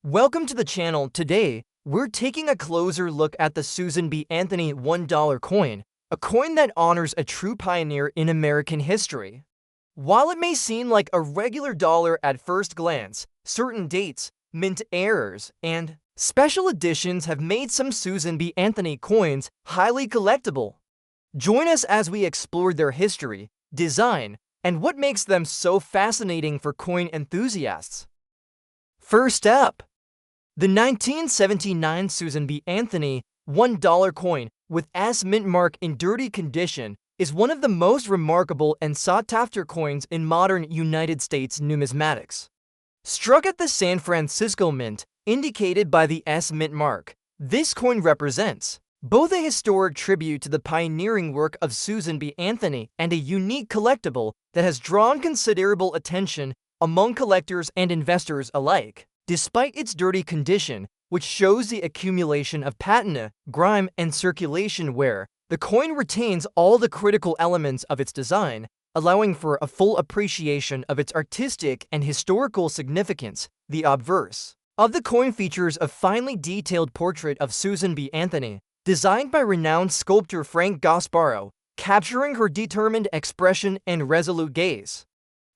Welcome to the channel. Today, we're taking a closer look at the Susan B. Anthony $1 coin, a coin that honors a true pioneer in American history. While it may seem like a regular dollar at first glance, certain dates, mint errors, and special editions have made some Susan B. Anthony coins highly collectible. Join us as we explore their history, design, and what makes them so fascinating for coin enthusiasts. First up, the 1979 Susan B. Anthony $1 coin with S mint mark in dirty condition is one of the most remarkable and sought-after coins in modern United States numismatics. Struck at the San Francisco Mint, indicated by the S mint mark, this coin represents both a historic tribute to the pioneering work of Susan B. Anthony and a unique collectible that has drawn considerable attention among collectors and investors alike. Despite its dirty condition, which shows the accumulation of patina, grime, and circulation wear, the coin retains all the critical elements of its design, allowing for a full appreciation of its artistic and historical significance. The obverse of the coin features a finely detailed portrait of Susan B. Anthony, designed by renowned sculptor Frank Gasparo, capturing her determined expression and resolute gaze.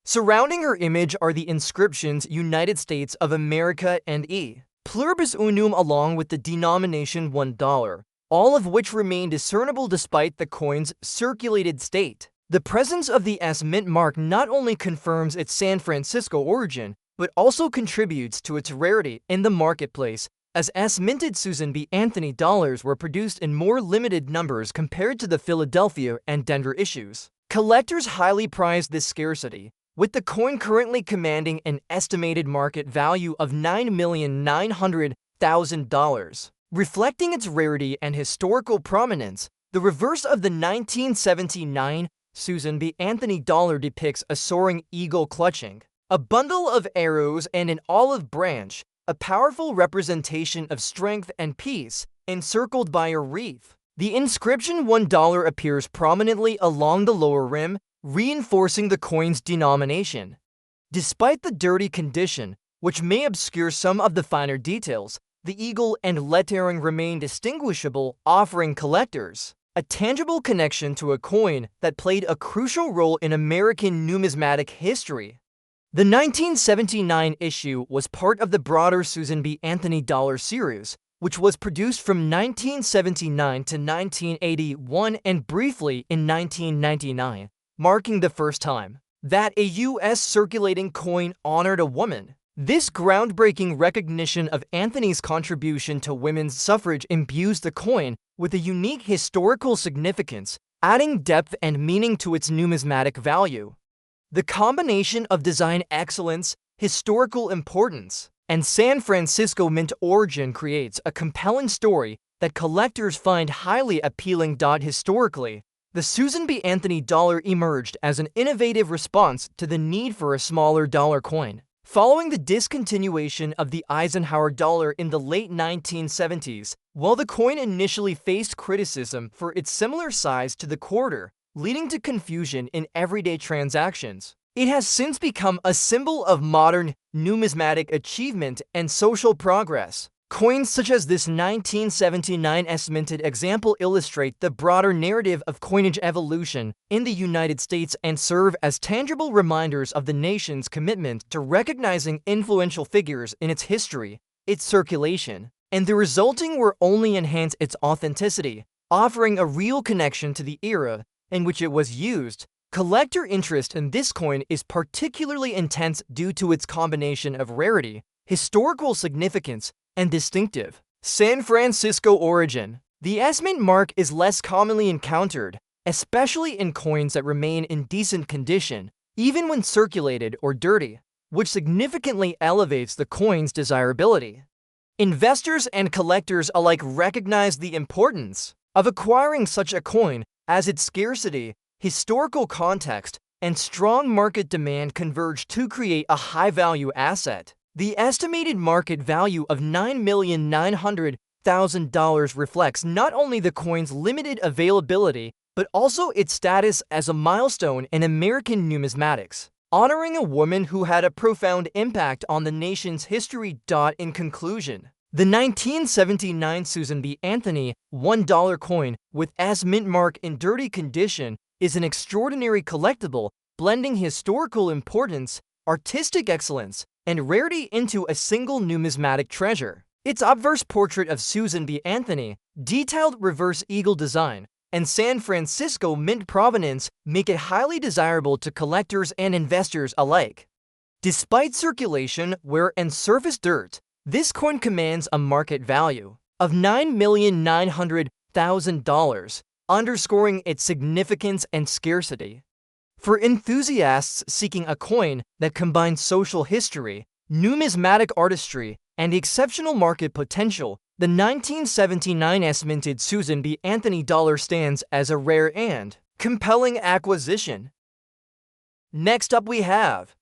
Surrounding her image are the inscriptions United States of America and E pluribus unum along with the denomination $1, all of which remain discernible despite the coin's circulated state. The presence of the S mint mark not only confirms its San Francisco origin, but also contributes to its rarity in the marketplace, as S-minted Susan B. Anthony dollars were produced in more limited numbers compared to the Philadelphia and Denver issues. Collectors highly prize this scarcity, with the coin currently commanding an estimated market value of $9,900,000. Reflecting its rarity and historical prominence, the reverse of the 1979 Susan B. Anthony dollar depicts a soaring eagle clutching a bundle of arrows and an olive branch, a powerful representation of strength and peace, encircled by a wreath. The inscription $1 appears prominently along the lower rim, reinforcing the coin's denomination. Despite the dirty condition, which may obscure some of the finer details, the eagle and lettering remain distinguishable, offering collectors a tangible connection to a coin that played a crucial role in American numismatic history. The 1979 issue was part of the broader Susan B. Anthony dollar series, which was produced from 1979 to 1981 and briefly in 1999. Marking the first time that a U.S. circulating coin honored a woman. This groundbreaking recognition of Anthony's contribution to women's suffrage imbues the coin with a unique historical significance, adding depth and meaning to its numismatic value. The combination of design excellence, historical importance, and San Francisco Mint origin creates a compelling story that collectors find highly appealing. Historically, the Susan B. Anthony dollar emerged as an innovative response to the need for a smaller dollar coin. Following the discontinuation of the Eisenhower dollar in the late 1970s, while the coin initially faced criticism for its similar size to the quarter, leading to confusion in everyday transactions, it has since become a symbol of modern numismatic achievement and social progress. Coins such as this 1979 S-minted example illustrate the broader narrative of coinage evolution in the United States and serve as tangible reminders of the nation's commitment to recognizing influential figures in its history. Its circulation and the resulting work only enhance its authenticity, offering a real connection to the era in which it was used. Collector interest in this coin is particularly intense due to its combination of rarity, historical significance, and distinctive San Francisco origin. The S-mint mark is less commonly encountered, especially in coins that remain in decent condition, even when circulated or dirty, which significantly elevates the coin's desirability. Investors and collectors alike recognize the importance of acquiring such a coin, as its scarcity, historical context, and strong market demand converge to create a high-value asset. The estimated market value of $9,900,000 reflects not only the coin's limited availability, but also its status as a milestone in American numismatics. honoring a woman who had a profound impact on the nation's history. In conclusion, the 1979 Susan B. Anthony $1 coin with S mint mark in dirty condition is an extraordinary collectible, blending historical importance, artistic excellence, and rarity into a single numismatic treasure. Its obverse portrait of Susan B. Anthony, detailed reverse eagle design, and San Francisco mint provenance make it highly desirable to collectors and investors alike. Despite circulation, wear, and surface dirt, this coin commands a market value of $9,900,000, underscoring its significance and scarcity. For enthusiasts seeking a coin that combines social history, numismatic artistry, and exceptional market potential, the 1979 S-minted Susan B. Anthony dollar stands as a rare and compelling acquisition. Next up we have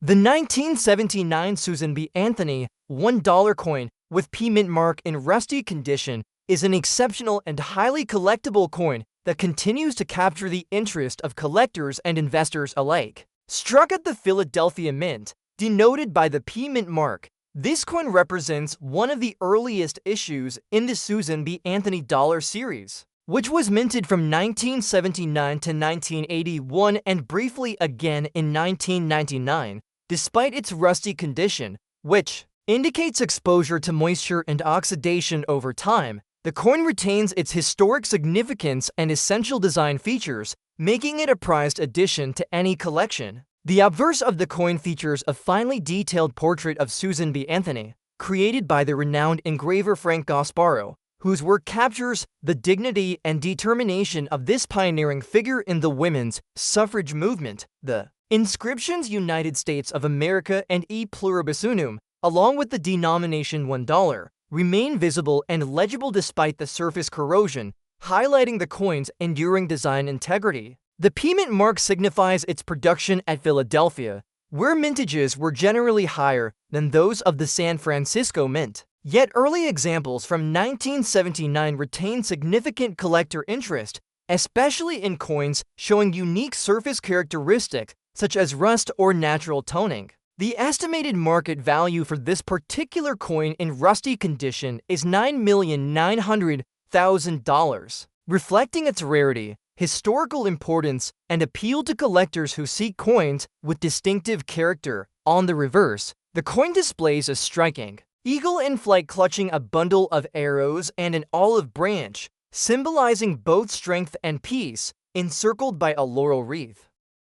the 1979 Susan B. Anthony $1 coin with P mint mark in rusty condition is an exceptional and highly collectible coin that continues to capture the interest of collectors and investors alike. Struck at the Philadelphia Mint, denoted by the P mint mark, this coin represents one of the earliest issues in the Susan B. Anthony dollar series, which was minted from 1979 to 1981 and briefly again in 1999, despite its rusty condition, which indicates exposure to moisture and oxidation over time. The coin retains its historic significance and essential design features, making it a prized addition to any collection. The obverse of the coin features a finely detailed portrait of Susan B. Anthony, created by the renowned engraver Frank Gasparo, whose work captures the dignity and determination of this pioneering figure in the women's suffrage movement. The inscriptions United States of America and E pluribus unum, along with the denomination $1, remain visible and legible despite the surface corrosion, highlighting the coin's enduring design integrity. The P mint mark signifies its production at Philadelphia, where mintages were generally higher than those of the San Francisco Mint. Yet early examples from 1979 retain significant collector interest, especially in coins showing unique surface characteristics such as rust or natural toning. The estimated market value for this particular coin in rusty condition is $9,900,000, reflecting its rarity, historical importance, and appeal to collectors who seek coins with distinctive character. On the reverse, the coin displays a striking eagle in flight clutching a bundle of arrows and an olive branch, symbolizing both strength and peace, encircled by a laurel wreath.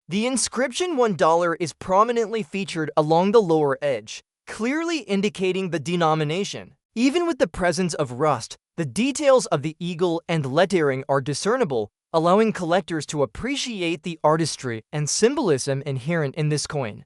The inscription $1 is prominently featured along the lower edge, clearly indicating the denomination. Even with the presence of rust, the details of the eagle and lettering are discernible, allowing collectors to appreciate the artistry and symbolism inherent in this coin.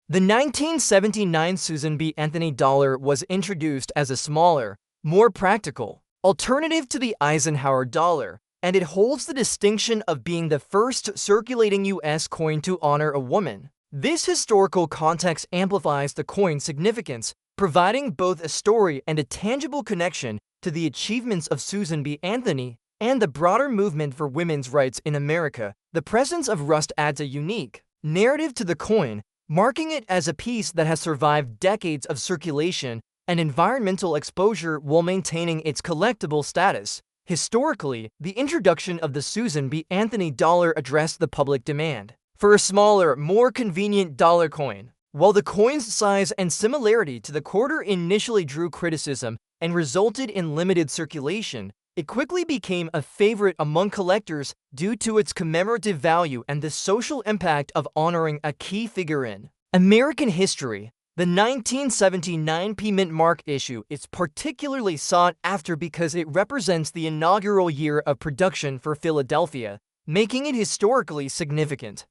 The 1979 Susan B. Anthony dollar was introduced as a smaller, more practical alternative to the Eisenhower dollar, and it holds the distinction of being the first circulating U.S. coin to honor a woman. This historical context amplifies the coin's significance, providing both a story and a tangible connection to the achievements of Susan B. Anthony and the broader movement for women's rights in America. The presence of rust adds a unique narrative to the coin, marking it as a piece that has survived decades of circulation and environmental exposure while maintaining its collectible status. Historically, the introduction of the Susan B. Anthony dollar addressed the public demand for a smaller, more convenient dollar coin. While the coin's size and similarity to the quarter initially drew criticism and resulted in limited circulation, it quickly became a favorite among collectors due to its commemorative value and the social impact of honoring a key figure in American history. The 1979 P mint mark issue is particularly sought after because it represents the inaugural year of production for Philadelphia, making it historically significant.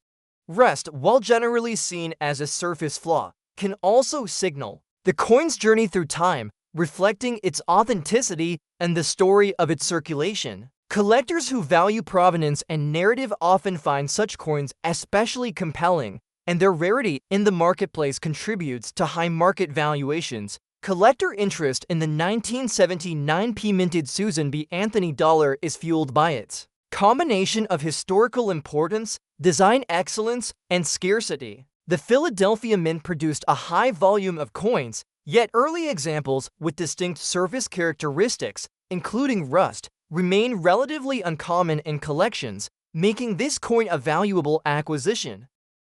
Rust, while generally seen as a surface flaw, can also signal the coin's journey through time, reflecting its authenticity and the story of its circulation. Collectors who value provenance and narrative often find such coins especially compelling, and their rarity in the marketplace contributes to high market valuations. Collector interest in the 1979 P minted Susan B. Anthony dollar is fueled by its combination of historical importance, design excellence, and scarcity. The Philadelphia Mint produced a high volume of coins, yet early examples with distinct surface characteristics, including rust, remain relatively uncommon in collections, making this coin a valuable acquisition.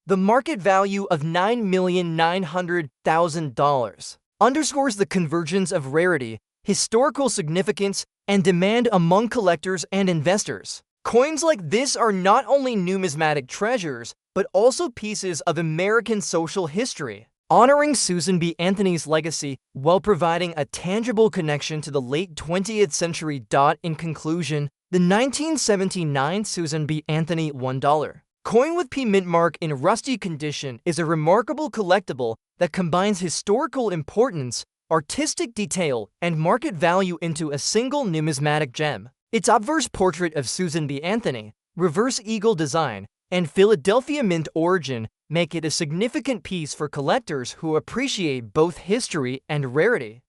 The market value of $9,900,000 underscores the convergence of rarity, historical significance, and demand among collectors and investors. Coins like this are not only numismatic treasures, but also pieces of American social history, honoring Susan B. Anthony's legacy while providing a tangible connection to the late 20th century. In conclusion, the 1979 Susan B. Anthony $1 coin with P mint mark in rusty condition is a remarkable collectible that combines historical importance, artistic detail, and market value into a single numismatic gem. Its obverse portrait of Susan B. Anthony, reverse eagle design, and Philadelphia Mint origin make it a significant piece for collectors who appreciate both history and rarity.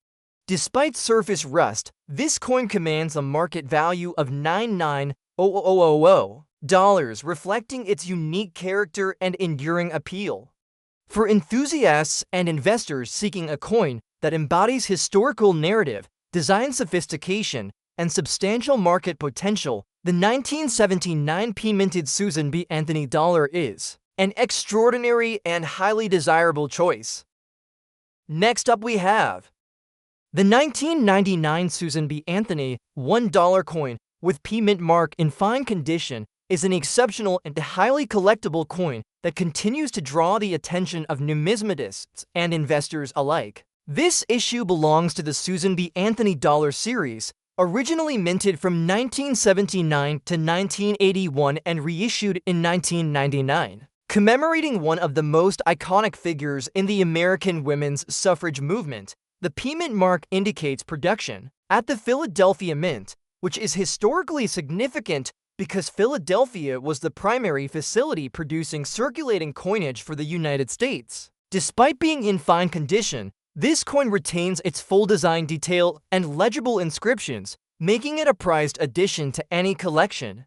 Despite surface rust, this coin commands a market value of $99,000, reflecting its unique character and enduring appeal. For enthusiasts and investors seeking a coin that embodies historical narrative, design sophistication, and substantial market potential, the 1979 P-minted Susan B. Anthony dollar is an extraordinary and highly desirable choice. Next up we have the 1999 Susan B. Anthony $1 coin with P-mint mark in fine condition is an exceptional and highly collectible coin that continues to draw the attention of numismatists and investors alike. This issue belongs to the Susan B. Anthony dollar series, originally minted from 1979 to 1981 and reissued in 1999. Commemorating one of the most iconic figures in the American women's suffrage movement, the P-mint mark indicates production at the Philadelphia Mint, which is historically significant because Philadelphia was the primary facility producing circulating coinage for the United States. Despite being in fine condition, this coin retains its full design detail and legible inscriptions, making it a prized addition to any collection.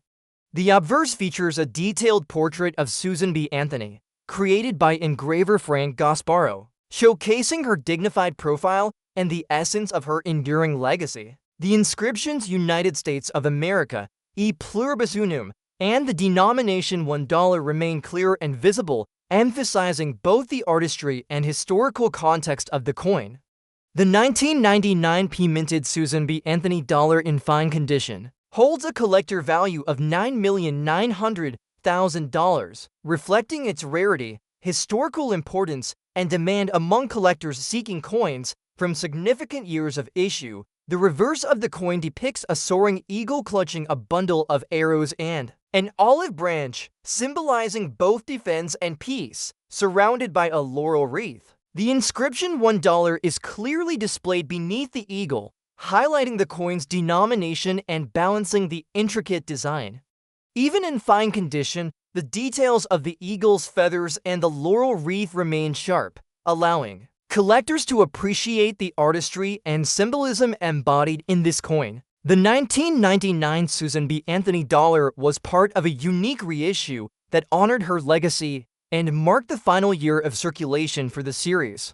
The obverse features a detailed portrait of Susan B. Anthony, created by engraver Frank Gasparo, showcasing her dignified profile and the essence of her enduring legacy. The inscriptions United States of America, E pluribus unum, and the denomination $1 remain clear and visible, emphasizing both the artistry and historical context of the coin. The 1999 P-minted Susan B. Anthony dollar in fine condition holds a collector value of $9,900,000, reflecting its rarity, historical importance, and demand among collectors seeking coins from significant years of issue. The reverse of the coin depicts a soaring eagle clutching a bundle of arrows and an olive branch, symbolizing both defense and peace, surrounded by a laurel wreath. The inscription $1 is clearly displayed beneath the eagle, highlighting the coin's denomination and balancing the intricate design. Even in fine condition, the details of the eagle's feathers and the laurel wreath remain sharp, allowing collectors to appreciate the artistry and symbolism embodied in this coin. The 1999 Susan B. Anthony dollar was part of a unique reissue that honored her legacy and marked the final year of circulation for the series.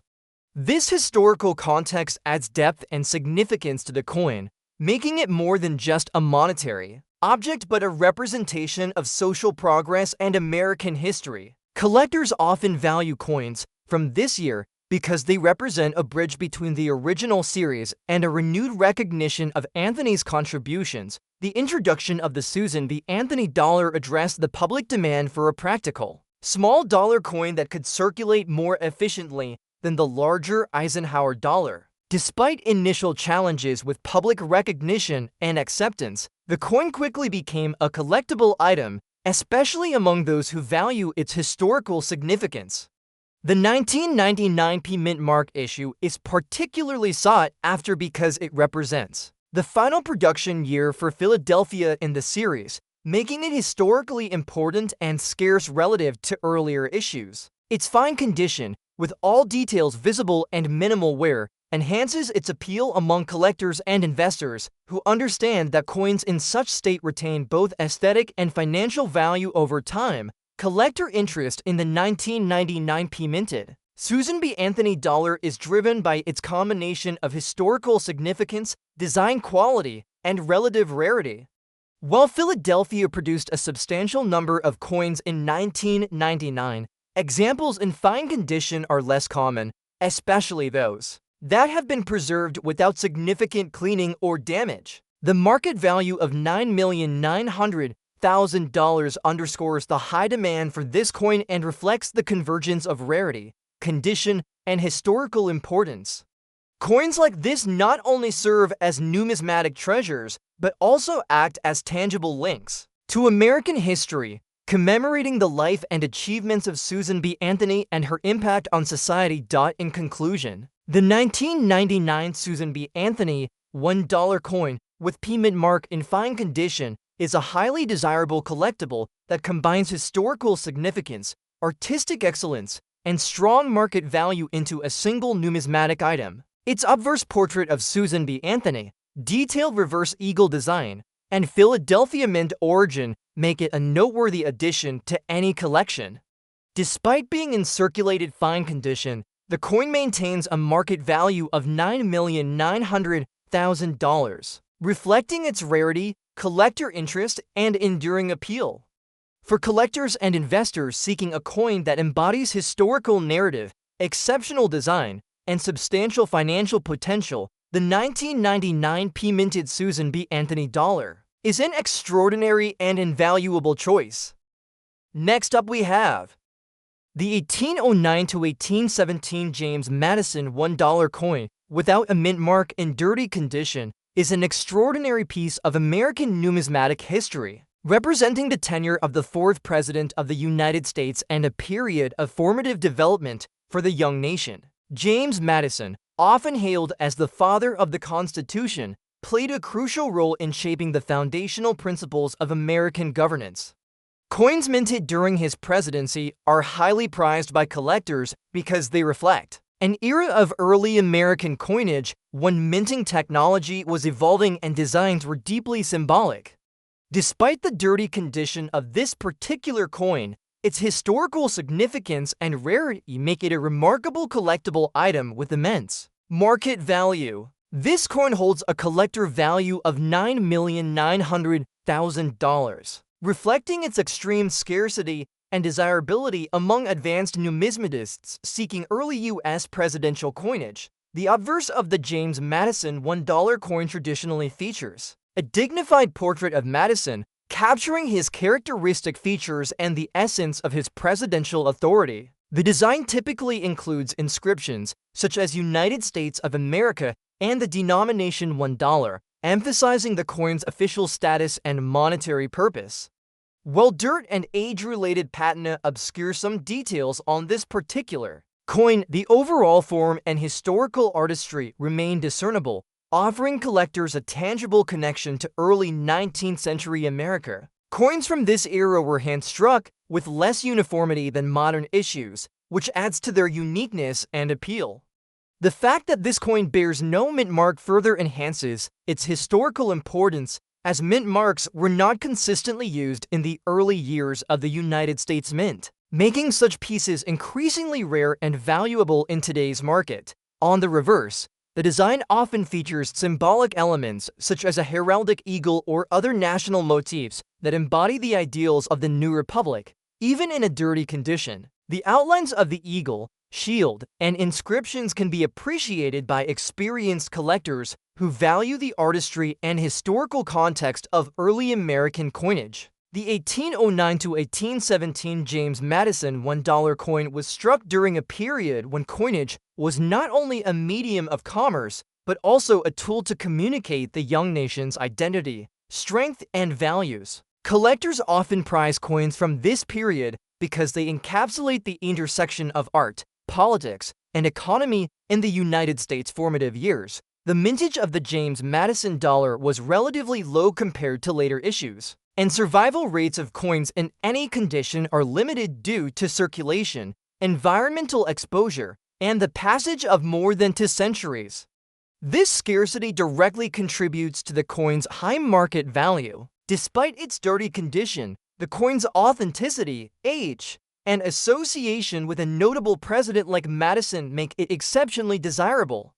This historical context adds depth and significance to the coin, making it more than just a monetary object but a representation of social progress and American history. Collectors often value coins from this year because they represent a bridge between the original series and a renewed recognition of Anthony's contributions. The introduction of the Susan B. Anthony dollar addressed the public demand for a practical, small dollar coin that could circulate more efficiently than the larger Eisenhower dollar. Despite initial challenges with public recognition and acceptance, the coin quickly became a collectible item, especially among those who value its historical significance. The 1999 P-mint mark issue is particularly sought after because it represents the final production year for Philadelphia in the series, making it historically important and scarce relative to earlier issues. Its fine condition, with all details visible and minimal wear, enhances its appeal among collectors and investors who understand that coins in such state retain both aesthetic and financial value over time. Collector interest in the 1999 minted Susan B. Anthony dollar is driven by its combination of historical significance, design quality, and relative rarity. While Philadelphia produced a substantial number of coins in 1999, examples in fine condition are less common, especially those that have been preserved without significant cleaning or damage. The market value of $9,900,000 underscores the high demand for this coin and reflects the convergence of rarity, condition, and historical importance. Coins like this not only serve as numismatic treasures, but also act as tangible links to American history, commemorating the life and achievements of Susan B. Anthony and her impact on society. In conclusion, the 1999 Susan B. Anthony $1 coin with mint mark in fine condition is a highly desirable collectible that combines historical significance, artistic excellence, and strong market value into a single numismatic item. Its obverse portrait of Susan B. Anthony, detailed reverse eagle design, and Philadelphia Mint origin make it a noteworthy addition to any collection. Despite being in circulated fine condition, the coin maintains a market value of $9,900,000, reflecting its rarity, collector interest, and enduring appeal. For collectors and investors seeking a coin that embodies historical narrative, exceptional design, and substantial financial potential, the 1999 minted Susan B. Anthony dollar is an extraordinary and invaluable choice. Next up we have the 1809 to 1817 James Madison $1 coin without a mint mark in dirty condition is an extraordinary piece of American numismatic history, representing the tenure of the fourth president of the United States and a period of formative development for the young nation. James Madison, often hailed as the father of the Constitution, played a crucial role in shaping the foundational principles of American governance. Coins minted during his presidency are highly prized by collectors because they reflect an era of early American coinage when minting technology was evolving and designs were deeply symbolic. Despite the dirty condition of this particular coin, its historical significance and rarity make it a remarkable collectible item with immense market value. This coin holds a collector value of $9,900,000, reflecting its extreme scarcity and desirability among advanced numismatists seeking early U.S. presidential coinage. The obverse of the James Madison $1 coin traditionally features a dignified portrait of Madison, capturing his characteristic features and the essence of his presidential authority. The design typically includes inscriptions such as United States of America and the denomination $1, emphasizing the coin's official status and monetary purpose. While dirt and age-related patina obscure some details on this particular coin, the overall form and historical artistry remain discernible, offering collectors a tangible connection to early 19th century America. Coins from this era were hand-struck with less uniformity than modern issues, which adds to their uniqueness and appeal. The fact that this coin bears no mint mark further enhances its historical importance, as mint marks were not consistently used in the early years of the United States Mint, making such pieces increasingly rare and valuable in today's market. On the reverse, the design often features symbolic elements such as a heraldic eagle or other national motifs that embody the ideals of the new republic, even in a dirty condition. The outlines of the eagle, shield, and inscriptions can be appreciated by experienced collectors who value the artistry and historical context of early American coinage. The 1809 to 1817 James Madison $1 coin was struck during a period when coinage was not only a medium of commerce, but also a tool to communicate the young nation's identity, strength, and values. Collectors often prize coins from this period because they encapsulate the intersection of art, politics, and economy in the United States' formative years. The mintage of the James Madison dollar was relatively low compared to later issues, and survival rates of coins in any condition are limited due to circulation, environmental exposure, and the passage of more than 2 centuries. This scarcity directly contributes to the coin's high market value. Despite its dirty condition, the coin's authenticity, age, and association with a notable president like Madison make it exceptionally desirable.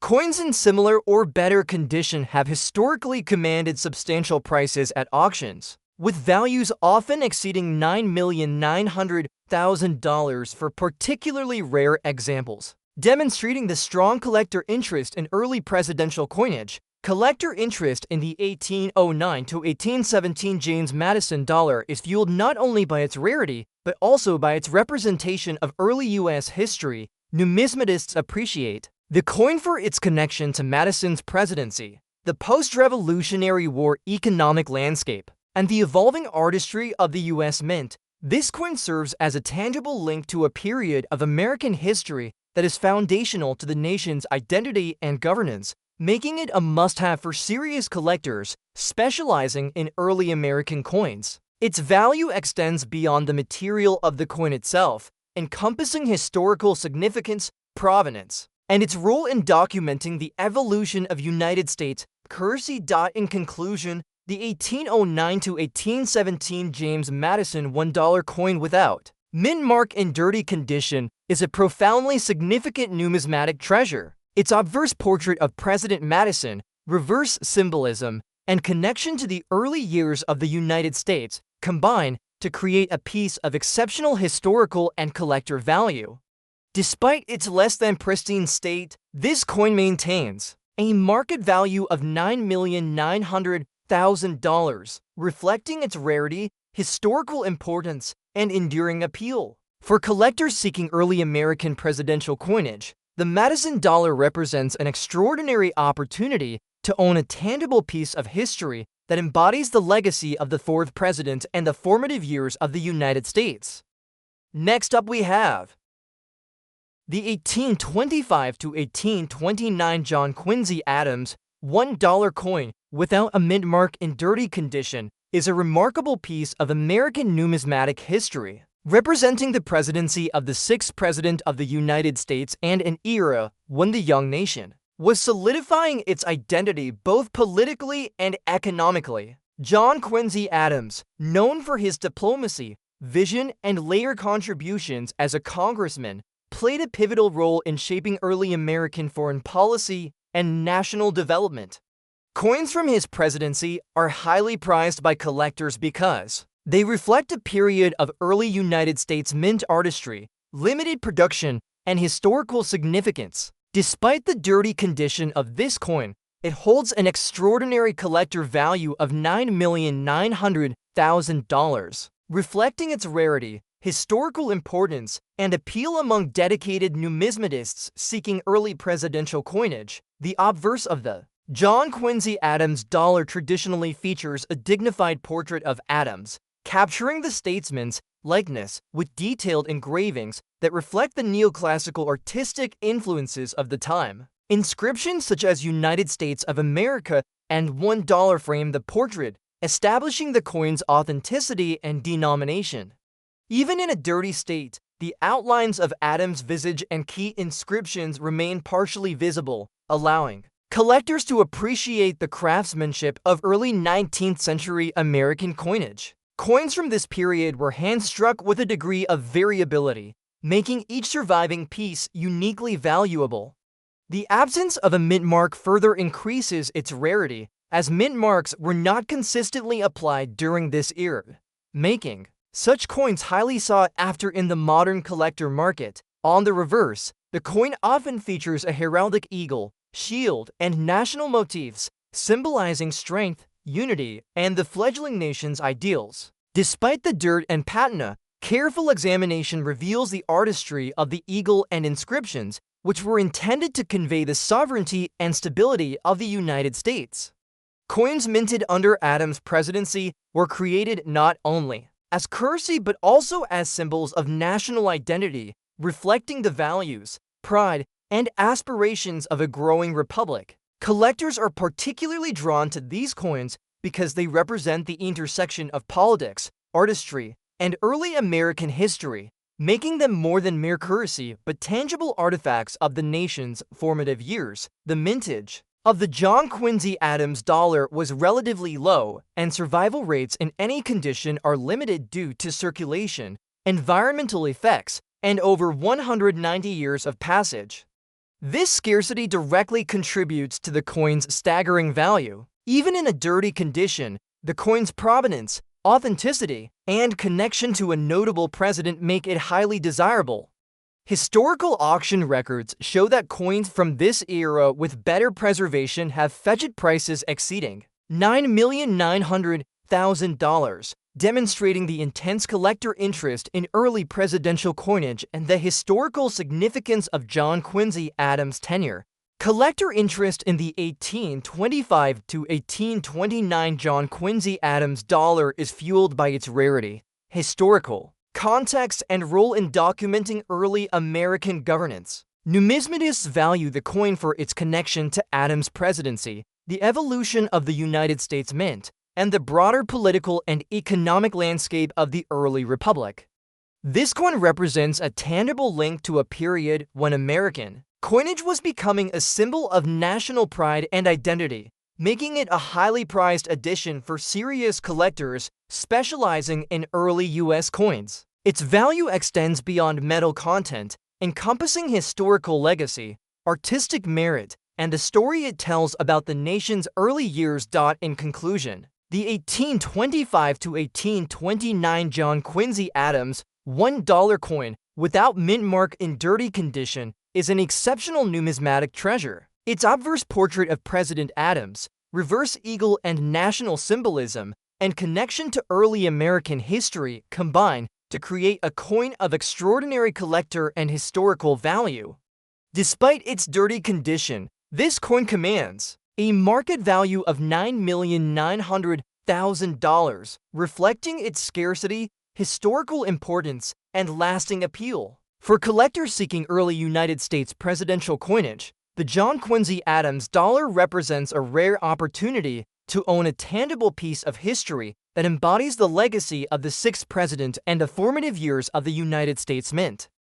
Coins in similar or better condition have historically commanded substantial prices at auctions, with values often exceeding $9,900,000 for particularly rare examples. Demonstrating the strong collector interest in early presidential coinage, collector interest in the 1809 to 1817 James Madison dollar is fueled not only by its rarity, but also by its representation of early U.S. history. Numismatists appreciate the coin for its connection to Madison's presidency, the post-Revolutionary War economic landscape, and the evolving artistry of the U.S. Mint. This coin serves as a tangible link to a period of American history that is foundational to the nation's identity and governance, making it a must-have for serious collectors specializing in early American coins. Its value extends beyond the material of the coin itself, encompassing historical significance, provenance, and its role in documenting the evolution of United States currency. In conclusion, the 1809 to 1817 James Madison $1 coin without mint mark in dirty condition is a profoundly significant numismatic treasure. Its obverse portrait of President Madison, reverse symbolism, and connection to the early years of the United States combine to create a piece of exceptional historical and collector value. Despite its less than pristine state, this coin maintains a market value of $9,900,000, reflecting its rarity, historical importance, and enduring appeal. For collectors seeking early American presidential coinage, the Madison dollar represents an extraordinary opportunity to own a tangible piece of history that embodies the legacy of the fourth president and the formative years of the United States. Next up we have the 1825 to 1829 John Quincy Adams $1 coin without a mint mark in dirty condition is a remarkable piece of American numismatic history, representing the presidency of the sixth president of the United States and an era when the young nation was solidifying its identity both politically and economically. John Quincy Adams, known for his diplomacy, vision, and later contributions as a congressman, played a pivotal role in shaping early American foreign policy and national development. Coins from his presidency are highly prized by collectors because they reflect a period of early United States mint artistry, limited production, and historical significance. Despite the dirty condition of this coin, it holds an extraordinary collector value of $9,900,000, reflecting its rarity, historical importance, and appeal among dedicated numismatists seeking early presidential coinage. The obverse of the John Quincy Adams dollar traditionally features a dignified portrait of Adams, capturing the statesman's likeness with detailed engravings that reflect the neoclassical artistic influences of the time. Inscriptions such as United States of America and $1 frame the portrait, establishing the coin's authenticity and denomination. Even in a dirty state, the outlines of Adams' visage and key inscriptions remain partially visible, allowing collectors to appreciate the craftsmanship of early 19th century American coinage. Coins from this period were hand-struck with a degree of variability, making each surviving piece uniquely valuable. The absence of a mint mark further increases its rarity, as mint marks were not consistently applied during this era, making such coins highly sought after in the modern collector market. On the reverse, the coin often features a heraldic eagle, shield, and national motifs, symbolizing strength, unity, and the fledgling nation's ideals. Despite the dirt and patina, careful examination reveals the artistry of the eagle and inscriptions, which were intended to convey the sovereignty and stability of the United States. Coins minted under Adams' presidency were created not only as currency but also as symbols of national identity, reflecting the values, pride, and aspirations of a growing republic. Collectors are particularly drawn to these coins because they represent the intersection of politics, artistry, and early American history, making them more than mere currency but tangible artifacts of the nation's formative years. The mintage of the John Quincy Adams dollar was relatively low, and survival rates in any condition are limited due to circulation, environmental effects, and over 190 years of passage. This scarcity directly contributes to the coin's staggering value. Even in a dirty condition, the coin's provenance, authenticity, and connection to a notable president make it highly desirable. Historical auction records show that coins from this era with better preservation have fetched prices exceeding $9,900,000, demonstrating the intense collector interest in early presidential coinage and the historical significance of John Quincy Adams' tenure. Collector interest in the 1825 to 1829 John Quincy Adams dollar is fueled by its rarity, historical context, and role in documenting early American governance. Numismatists value the coin for its connection to Adams' presidency, the evolution of the United States Mint, and the broader political and economic landscape of the early republic. This coin represents a tangible link to a period when American coinage was becoming a symbol of national pride and identity, making it a highly prized addition for serious collectors specializing in early U.S. coins. Its value extends beyond metal content, encompassing historical legacy, artistic merit, and the story it tells about the nation's early years. In conclusion, the 1825 to 1829 John Quincy Adams $1 coin without mint mark in dirty condition is an exceptional numismatic treasure. Its obverse portrait of President Adams, reverse eagle, and national symbolism and connection to early American history combine to create a coin of extraordinary collector and historical value. Despite its dirty condition, this coin commands a market value of $9,900,000, reflecting its scarcity, historical importance, and lasting appeal. For collectors seeking early United States presidential coinage, the John Quincy Adams dollar represents a rare opportunity to own a tangible piece of history that embodies the legacy of the sixth president and the formative years of the United States Mint.